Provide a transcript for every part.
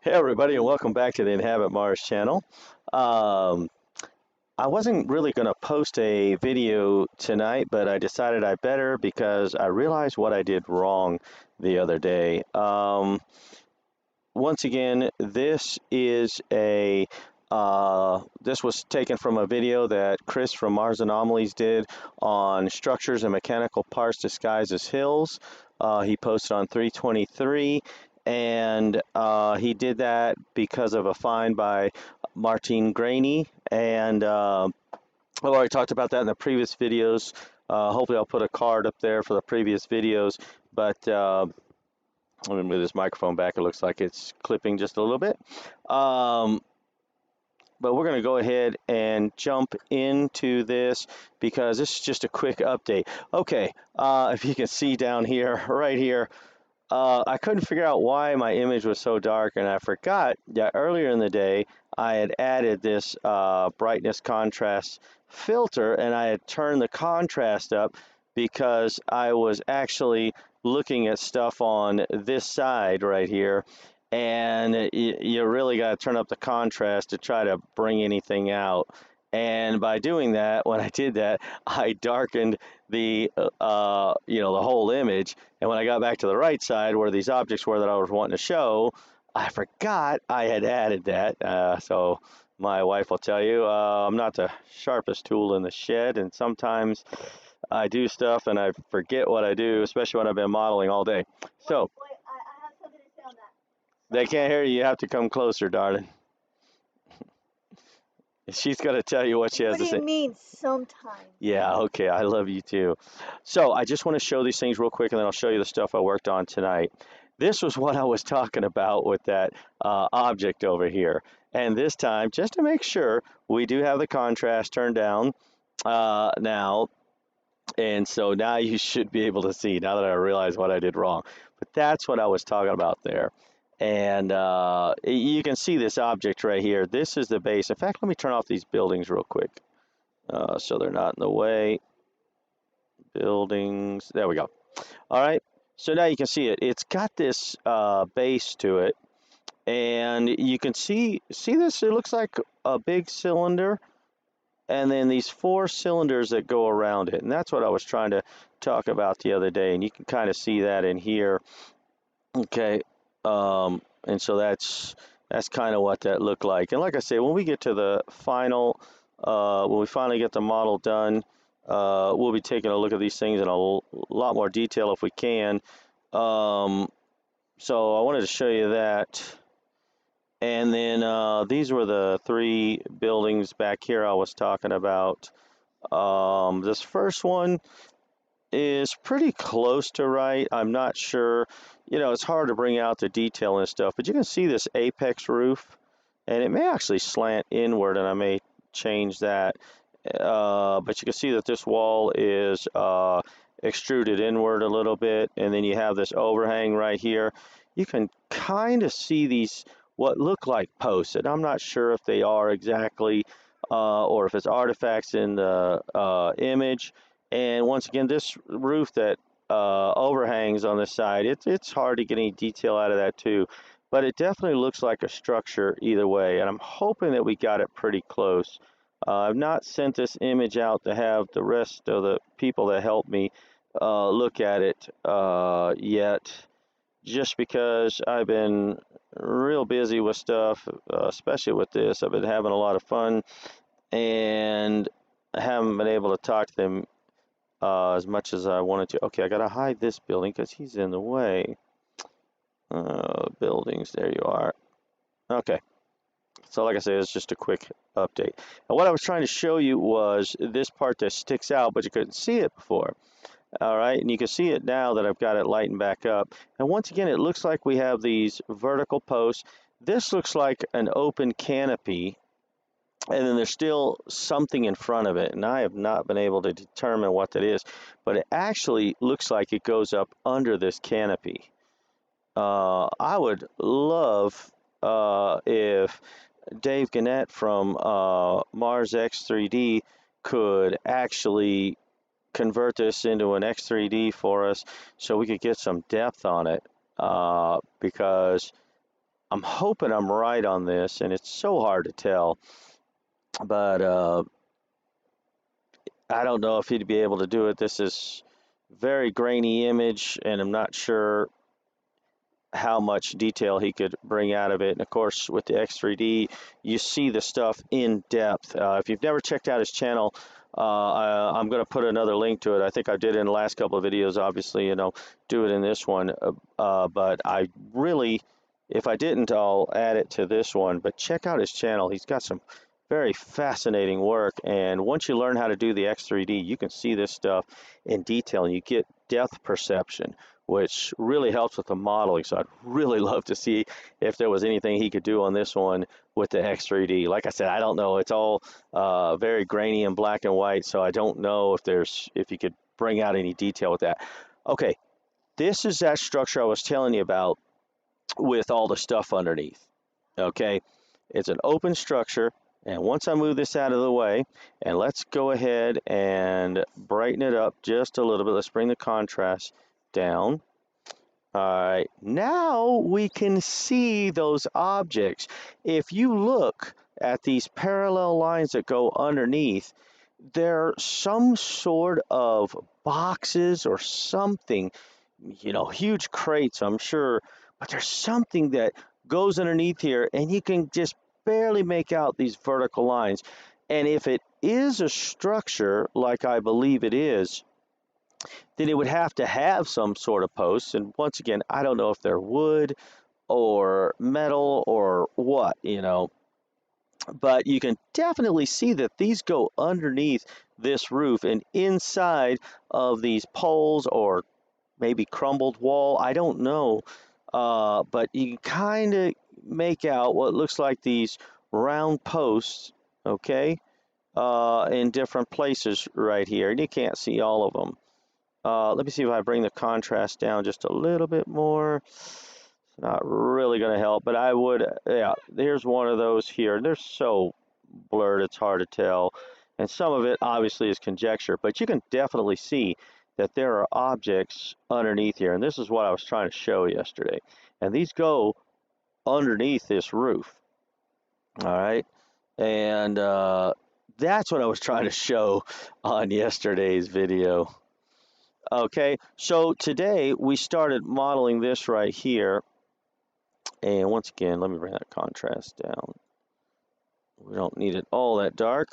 Hey everybody, and welcome back to the Inhabit Mars channel. Um, I wasn't really going to post a video tonight, but I decided I better because I realized what I did wrong the other day. Once again, this was taken from a video that Chris from Mars Anomalies did on structures and mechanical parts disguised as hills. He posted on 323, and he did that because of a find by Martine Graney. And I've already talked about that in the previous videos. Hopefully, I'll put a card up there for the previous videos. But let me move this microphone back. It looks like it's clipping just a little bit. Um, but we're going to go ahead and jump into this because this is just a quick update. Okay, if you can see down here, right here, I couldn't figure out why my image was so dark, and I forgot that earlier in the day I had added this brightness contrast filter, and I had turned the contrast up because I was actually looking at stuff on this side right here, and you really got to turn up the contrast to try to bring anything out. And by doing that, when I did that, I darkened the whole image. And when I got back to the right side where these objects were that I was wanting to show, I forgot I had added that. So my wife will tell you I'm not the sharpest tool in the shed, and sometimes I do stuff and I forget what I do, especially when I've been modeling all day. So Wait, I have something to say on that. they can't hear you. You have to come closer, darling. She's going to tell you what she has What do to you say. mean sometimes? Yeah, okay. I love you too. So I just want to show these things real quick, and then I'll show you the stuff I worked on tonight. This was what I was talking about with that object over here. And this time, just to make sure, we do have the contrast turned down now. And so now you should be able to see, now that I realize what I did wrong. But that's what I was talking about there. And you can see this object right here. This is the base. In fact, let me turn off these buildings real quick so they're not in the way. Buildings. There we go. All right. So now you can see it. It's got this base to it, and you can see this. It looks like a big cylinder, and then these four cylinders that go around it, and that's what I was trying to talk about the other day. And you can kind of see that in here. Okay. And so that's kind of what that looked like. And like I say, when we get to the final, when we finally get the model done, we'll be taking a look at these things in a lot more detail if we can. So I wanted to show you that. And then these were the three buildings back here I was talking about. This first one is pretty close to right. I'm not sure. It's hard to bring out the detail and stuff, but you can see this apex roof, and it may actually slant inward, and I may change that. But you can see that this wall is extruded inward a little bit, and then you have this overhang right here. You can kind of see these what look like posts, and I'm not sure if they are exactly or if it's artifacts in the image. And once again, this roof that overhangs on this side, it's hard to get any detail out of that too. But it definitely looks like a structure either way, and I'm hoping that we got it pretty close. I've not sent this image out to have the rest of the people that helped me look at it yet, just because I've been real busy with stuff, especially with this. I've been having a lot of fun, and I haven't been able to talk to them as much as I wanted to. Okay, I gotta hide this building because he's in the way. Buildings, there you are. Okay, so like I said, it's just a quick update. And what I was trying to show you was this part that sticks out, but you couldn't see it before. All right, and you can see it now that I've got it lightened back up. And once again, it looks like we have these vertical posts. This looks like an open canopy, and then there's still something in front of it, and I have not been able to determine what that is, but it actually looks like it goes up under this canopy. I would love if Dave Gannett from Mars X3D could actually convert this into an X3D for us so we could get some depth on it, because I'm hoping I'm right on this, and it's so hard to tell, but I don't know if he'd be able to do it. This is very grainy image, and I'm not sure how much detail he could bring out of it. And of course, with the X3D, you see the stuff in depth. If you've never checked out his channel, I'm going to put another link to it. I think I did it in the last couple of videos, obviously, do it in this one. But I really, if I didn't, I'll add it to this one. But check out his channel. He's got some very fascinating work. And once you learn how to do the X3D, you can see this stuff in detail and you get depth perception, which really helps with the modeling. So I'd really love to see if there was anything he could do on this one with the X3D. Like I said, I don't know. It's all very grainy and black and white, so I don't know if you could bring out any detail with that. Okay, this is that structure I was telling you about with all the stuff underneath. Okay, it's an open structure. And once I move this out of the way, and let's go ahead and brighten it up just a little bit. Let's bring the contrast down. All right, now we can see those objects. If you look at these parallel lines that go underneath, they're some sort of boxes or something, huge crates, I'm sure, but there's something that goes underneath here, and you can just barely make out these vertical lines. And if it is a structure, like I believe it is, then it would have to have some sort of posts. And once again, I don't know if they're wood or metal or what, but you can definitely see that these go underneath this roof and inside of these poles or maybe crumbled wall. I don't know. But you can kind of make out what looks like these round posts, okay, in different places right here. And you can't see all of them. Let me see if I bring the contrast down just a little bit more. It's not really going to help, but I would, yeah, there's one of those here. They're so blurred, it's hard to tell. And some of it obviously is conjecture, but you can definitely see that there are objects underneath here. And this is what I was trying to show yesterday. And these go underneath this roof. All right. And that's what I was trying to show on yesterday's video. Okay, so today we started modeling this right here. And once again, let me bring that contrast down. We don't need it all that dark.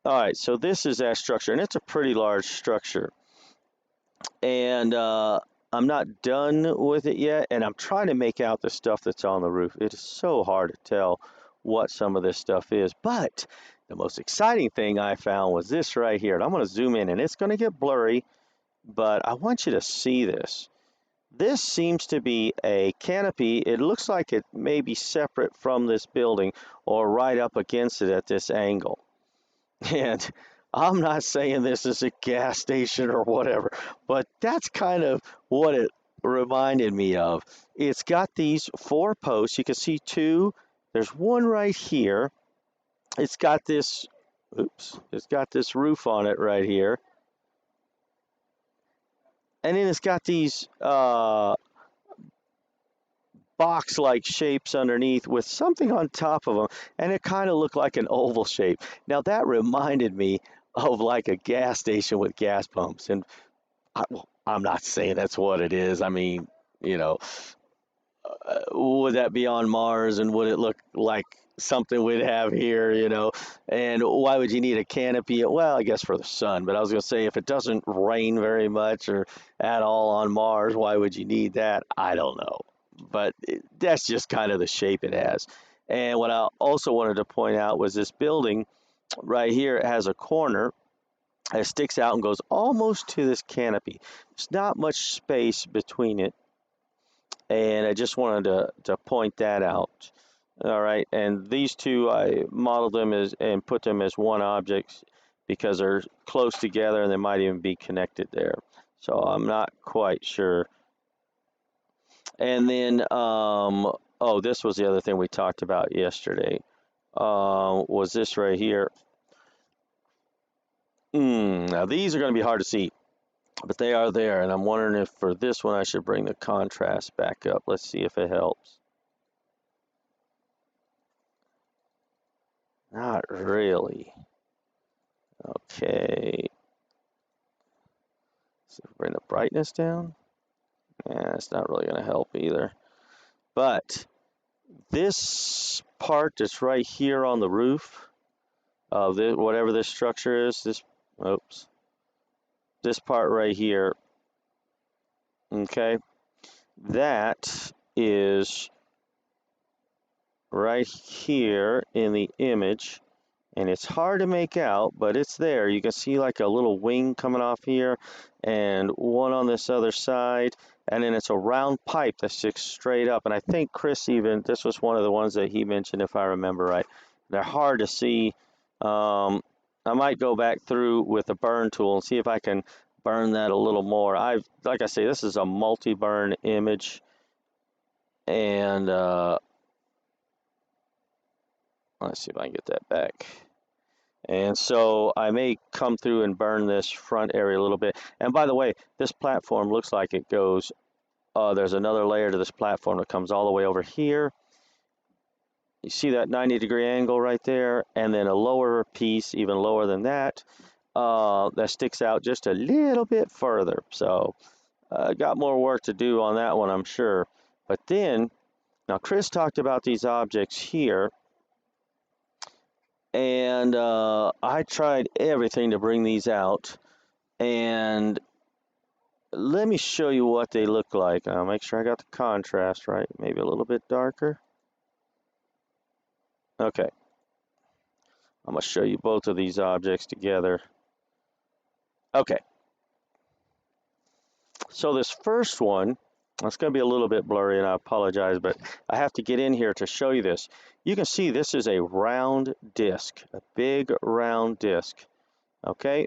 All right, so this is that structure, and it's a pretty large structure. And I'm not done with it yet, and I'm trying to make out the stuff that's on the roof. It is so hard to tell what some of this stuff is. But the most exciting thing I found was this right here. And I'm going to zoom in, and it's going to get blurry, but I want you to see this. This seems to be a canopy. It looks like it may be separate from this building or right up against it at this angle. And I'm not saying this is a gas station or whatever, but that's kind of what it reminded me of. It's got these 4 posts. You can see 2. There's one right here. It's got this, it's got this roof on it right here. And then it's got these box-like shapes underneath with something on top of them, and it kind of looked like an oval shape. Now that reminded me of like a gas station with gas pumps, and I'm not saying that's what it is. I mean, would that be on Mars, and would it look like something we'd have here? And why would you need a canopy? Well, I guess for the sun, but I was going to say if it doesn't rain very much or at all on Mars, why would you need that? I don't know, but that's just kind of the shape it has. And what I also wanted to point out was this building right here. It has a corner. It sticks out and goes almost to this canopy. There's not much space between it, and I just wanted to point that out. All right, and these two, I modeled them as and put them as one object because they're close together and they might even be connected there. So I'm not quite sure. And then, oh, this was the other thing we talked about yesterday. Was this right here? Now these are going to be hard to see. But they are there, and I'm wondering if for this one I should bring the contrast back up. Let's see if it helps. Not really. Okay. So bring the brightness down. Yeah, it's not really going to help either. But this part that's right here on the roof of whatever this structure is, this part right here, okay, that is right here in the image, and it's hard to make out, but it's there. You can see like a little wing coming off here and one on this other side, and then it's a round pipe that sticks straight up. And I think Chris this was one of the ones that he mentioned, if I remember right. They're hard to see. I might go back through with a burn tool and see if I can burn that a little more. Like I say, this is a multi-burn image, and let's see if I can get that back. And so I may come through and burn this front area a little bit. And by the way, this platform looks like it goes, there's another layer to this platform that comes all the way over here. You see that 90-degree angle right there, and then a lower piece, even lower than that, that sticks out just a little bit further. So got more work to do on that one, I'm sure. But then, now Chris talked about these objects here, and I tried everything to bring these out, and let me show you what they look like. I'll make sure I got the contrast right, maybe a little bit darker. Okay, I'm going to show you both of these objects together. Okay, so this first one, it's going to be a little bit blurry, and I apologize, but I have to get in here to show you this. You can see this is a round disc, a big round disc, okay?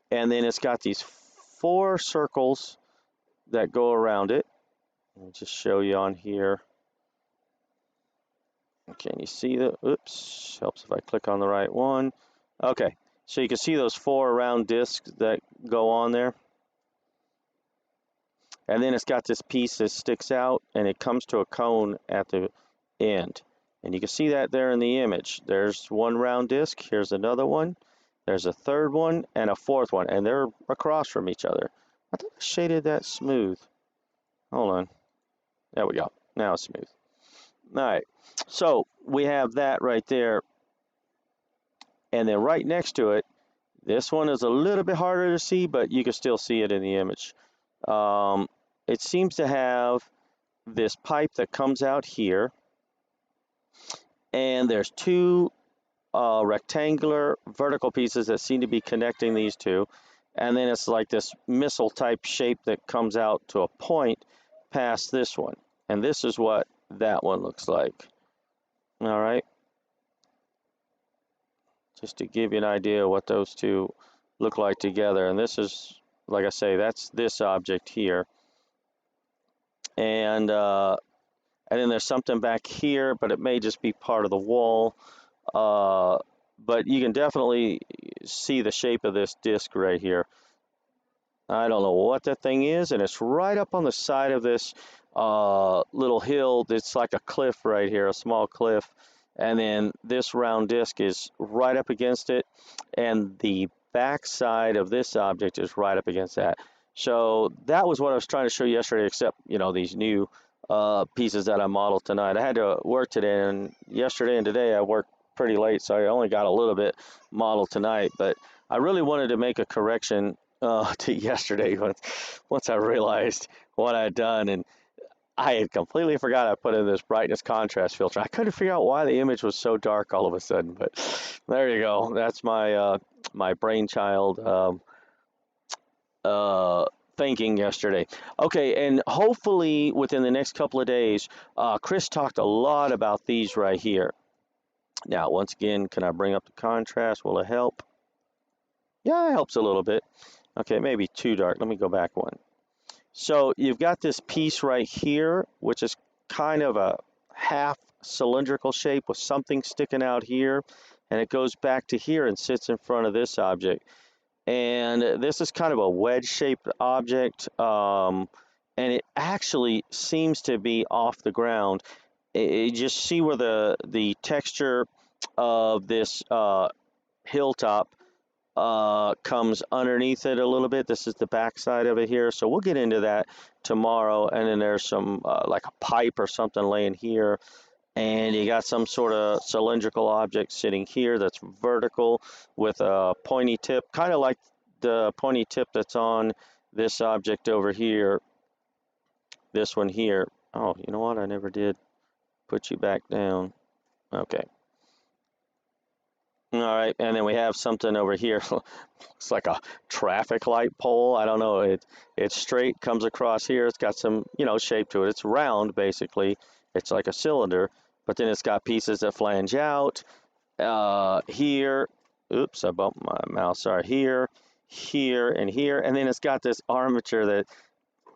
And then it's got these 4 circles that go around it. Let me just show you on here. Can you see the, oops, helps if I click on the right one. Okay, so you can see those 4 round discs that go on there. And then it's got this piece that sticks out, and it comes to a cone at the end. And you can see that there in the image. There's one round disc, here's another one, there's a third one, and a fourth one, and they're across from each other. I thought I shaded that smooth. Hold on. There we go. Now it's smooth. All right, so we have that right there. And then right next to it, this one is a little bit harder to see, but you can still see it in the image. It seems to have this pipe that comes out here, and there's 2 rectangular vertical pieces that seem to be connecting these two, and then it's like this missile type shape that comes out to a point past this one, and this is what that one looks like. All right, just to give you an idea of what those two look like together. And this is, like I say, that's this object here. And then there's something back here, but it may just be part of the wall. But you can definitely see the shape of this disc right here. I don't know what that thing is, and it's right up on the side of this little hill. It's like a cliff right here, a small cliff. And then this round disc is right up against it, and the back side of this object is right up against that. So that was what I was trying to show you yesterday, except, you know, these new pieces that I modeled tonight. I had to work today, and yesterday and today I worked pretty late, so I only got a little bit modeled tonight. But I really wanted to make a correction to yesterday once I realized what I'd done, and I had completely forgot I put in this brightness contrast filter. I couldn't figure out why the image was so dark all of a sudden, but there you go. That's my my brainchild thinking yesterday. Okay, and hopefully within the next couple of days, Chris talked a lot about these right here. Now, once again, can I bring up the contrast? Will it help? Yeah, it helps a little bit. Okay, maybe too dark. Let me go back one. So you've got this piece right here, which is kind of a half cylindrical shape with something sticking out here, and it goes back to here and sits in front of this object. And this is kind of a wedge-shaped object, and it actually seems to be off the ground. You just see where the texture of this hilltop comes underneath it a little bit. This is the backside of it here, so we'll get into that tomorrow. And then there's some like a pipe or something laying here, and you got some sort of cylindrical object sitting here that's vertical with a pointy tip, kind of like the pointy tip that's on this object over here, this one here. Oh, you know what? I never did put you back down. Okay. All right, and then we have something over here. It's like a traffic light pole. I don't know. It's straight, comes across here. It's got some, shape to it. It's round, basically. It's like a cylinder, but then it's got pieces that flange out. Here, oops, I bumped my mouse. Sorry, here, here, and here, and then it's got this armature that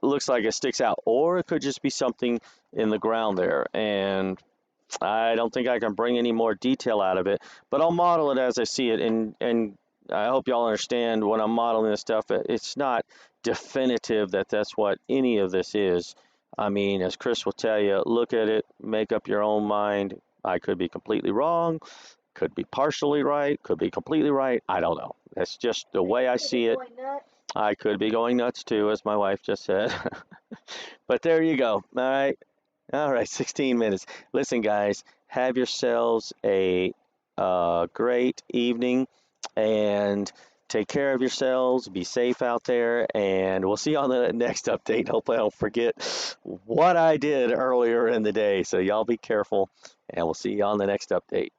looks like it sticks out, or it could just be something in the ground there. And I don't think I can bring any more detail out of it, but I'll model it as I see it, and I hope y'all understand when I'm modeling this stuff, it's not definitive that that's what any of this is. I mean, as Chris will tell you, look at it, make up your own mind. I could be completely wrong, could be partially right, could be completely right. I don't know. That's just the way I see it. I could be going nuts too, as my wife just said. But there you go. All right, 16 minutes. Listen, guys, have yourselves a great evening and take care of yourselves. Be safe out there, and we'll see you on the next update. Hopefully, I don't forget what I did earlier in the day. So, y'all be careful, and we'll see you on the next update.